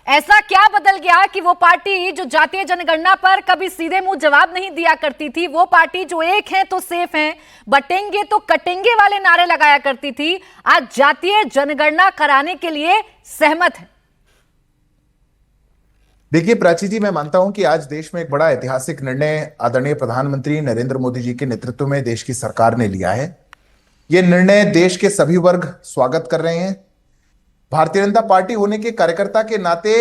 ऐसा क्या बदल गया कि वो पार्टी जो जातीय जनगणना पर कभी सीधे मुंह जवाब नहीं दिया करती थी, वो पार्टी जो एक है तो सेफ है, बटेंगे तो कटेंगे वाले नारे लगाया करती थी, आज जातीय जनगणना कराने के लिए सहमत है? देखिए प्राची जी, मैं मानता हूं कि आज देश में एक बड़ा ऐतिहासिक निर्णय आदरणीय प्रधानमंत्री नरेंद्र मोदी जी के नेतृत्व में देश की सरकार ने लिया है। यह निर्णय देश के सभी वर्ग स्वागत कर रहे हैं। भारतीय जनता पार्टी होने के कार्यकर्ता के नाते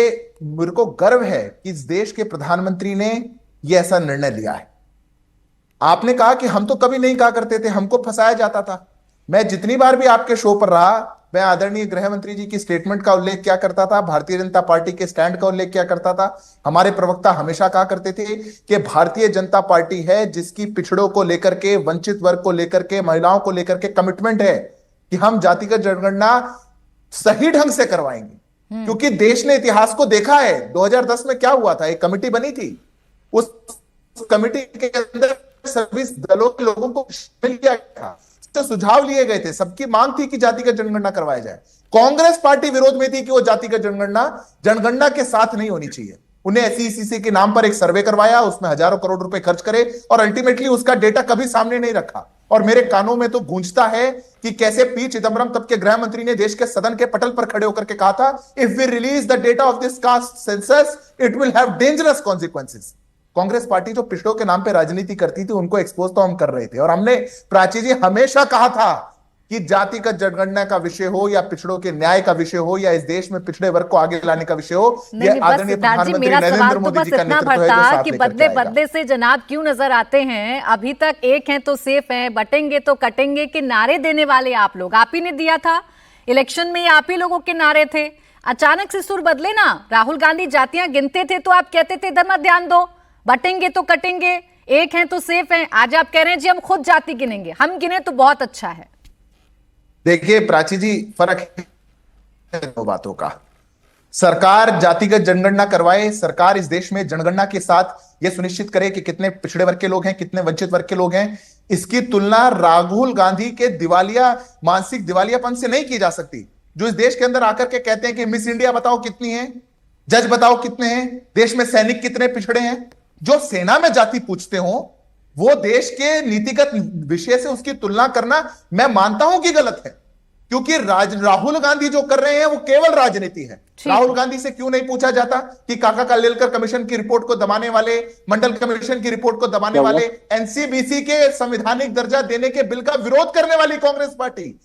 मेरे को गर्व है कि इस देश के प्रधानमंत्री ने यह ऐसा निर्णय लिया है। आपने कहा कि हम तो कभी नहीं कहा करते थे, हमको फंसाया जाता था। मैं जितनी बार भी आपके शो पर रहा, मैं आदरणीय गृह मंत्री जी की स्टेटमेंट का उल्लेख क्या करता था, भारतीय जनता पार्टी के स्टैंड का उल्लेख क्या करता था। हमारे प्रवक्ता हमेशा कहा करते थे कि भारतीय जनता पार्टी है जिसकी पिछड़ों को लेकर के, वंचित वर्ग को लेकर के, महिलाओं को लेकर के कमिटमेंट है कि हम जातिगत जनगणना सही ढंग से करवाएंगे। क्योंकि देश ने इतिहास को देखा है, 2010 में क्या हुआ था, एक कमेटी बनी थी, उस कमेटी के अंदर सभी दलों के लोगों को शामिल किया गया था, तो सुझाव लिए गए थे, सबकी मांग थी कि जातिगत जनगणना करवाया जाए। कांग्रेस पार्टी विरोध में थी कि वो जातिगत जनगणना के साथ नहीं होनी चाहिए। उन्हें एसईसीसी के नाम पर एक सर्वे करवाया, उसमें हजारों करोड़ रुपए खर्च करे और अल्टीमेटली उसका डेटा कभी सामने नहीं रखा। और मेरे कानों में तो गूंजता है कि कैसे पी चिदम्बरम तब के गृह मंत्री ने देश के सदन के पटल पर खड़े होकर के कहा था, if we release the data of this caste census it will have dangerous consequences. Congress party जो पिछड़ों के नाम पे राजनीति करती थी, उनको एक्सपोज तो हम कर रहे थे। और हमने प्राची जी हमेशा कहा था कि जातिगत जनगणना का विषय हो या पिछड़ों के न्याय का विषय हो या इस देश में पिछड़े वर्ग को आगे लाने का विषय हो, यह आदरणीय प्रधानमंत्री नरेंद्र मोदी जी का नेतृत्व है जो साथ कि लेकर बदले के आएगा। बदले से जनाब क्यों नजर आते हैं? अभी तक एक हैं तो सेफ हैं, बटेंगे तो कटेंगे के नारे देने वाले आप लोग, आप ही ने दिया था इलेक्शन में, आप ही लोगों के नारे थे। अचानक से सुर बदले ना, राहुल गांधी जातियां गिनते थे तो आप कहते थे इधर मत ध्यान दो, बटेंगे तो कटेंगे, एक हैं तो सेफ हैं। आज आप कह रहे हैं जी हम खुद जाति गिनेंगे, हम गिने तो बहुत अच्छा है। देखिए प्राची जी, फर्क है दो बातों का। सरकार जातिगत जनगणना करवाए, सरकार इस देश में जनगणना के साथ यह सुनिश्चित करे कि कितने पिछड़े वर्ग के लोग हैं, कितने वंचित वर्ग के लोग हैं। इसकी तुलना राहुल गांधी के मानसिक दिवालियापन से नहीं की जा सकती, जो इस देश के अंदर आकर के कहते हैं कि मिस इंडिया बताओ कितनी है, जज बताओ कितने हैं, देश में सैनिक कितने पिछड़े हैं। जो सेना में जाति पूछते हो, वो देश के नीतिगत विषय से उसकी तुलना करना मैं मानता हूं कि गलत है। क्योंकि राहुल गांधी जो कर रहे हैं वो केवल राजनीति है। राहुल गांधी से क्यों नहीं पूछा जाता कि काका कालेलकर कमीशन की रिपोर्ट को दबाने वाले, मंडल कमीशन की रिपोर्ट को दबाने वाले, एनसीबीसी के संवैधानिक दर्जा देने के बिल का विरोध करने वाली कांग्रेस पार्टी